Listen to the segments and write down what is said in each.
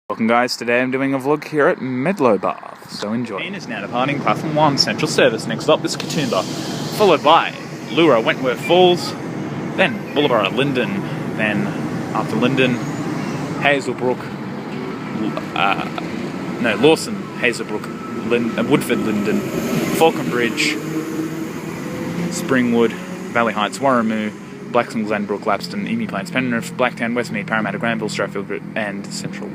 Welcome guys, today I'm doing a vlog here at Medlow Bath, so enjoy. Train is now departing platform 1, Central Service. Next up is Katoomba, followed by Lura, Wentworth Falls, then Boolarra, Linden, then after Linden, Hazelbrook, Lawson, Hazelbrook, Woodford, Linden, Falconbridge, Springwood, Valley Heights, Warramoo, Blackson, Glenbrook, Lapston, Emu Plains, Penrith, Blacktown, Westmead, Parramatta, Granville, Strathfield and Central.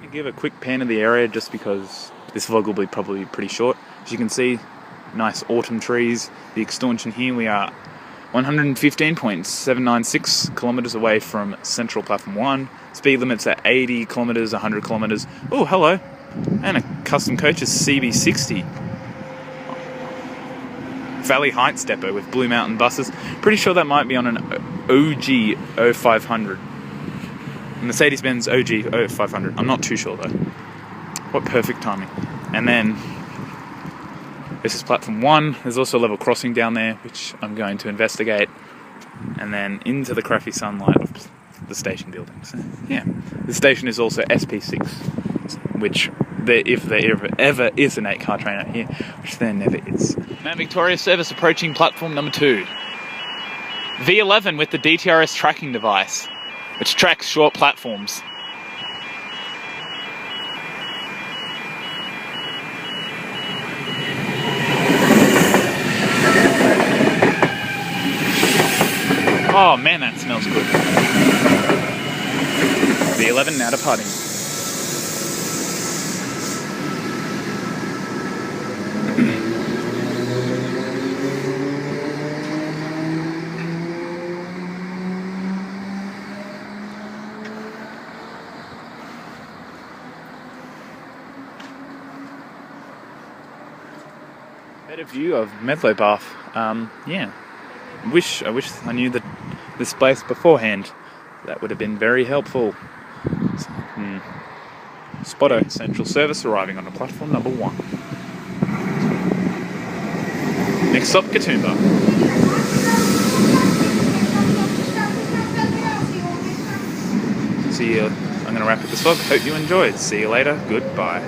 Give a quick pan of the area just because this vlog will be probably pretty short. As you can see, nice autumn trees. The extension here, we are 115.796 kilometres away from Central Platform 1. Speed limits at 80 kilometres, 100 kilometres. Oh, hello. And a custom coaches CB60. Valley Heights depot with Blue Mountain buses. Pretty sure that might be on an OG 0500. Mercedes-Benz OG 0500. I'm not too sure though. What perfect timing. And then this is platform 1. There's also a level crossing down there which I'm going to investigate, and then into the crappy sunlight of the station building. So yeah, the station is also SP6, which if there ever is an 8-car train out here, which there never is. Mount Victoria service approaching platform number 2. V11 with the DTRS tracking device, which tracks short platforms. Oh man, that smells good. V11 now departing. Better view of Medlow Bath. Yeah. I wish I knew this place beforehand. That would have been very helpful. Spotto Central Service arriving on the platform number 1. Next up, Katoomba. See you. I'm going to wrap up this vlog. Hope you enjoyed. See you later. Goodbye.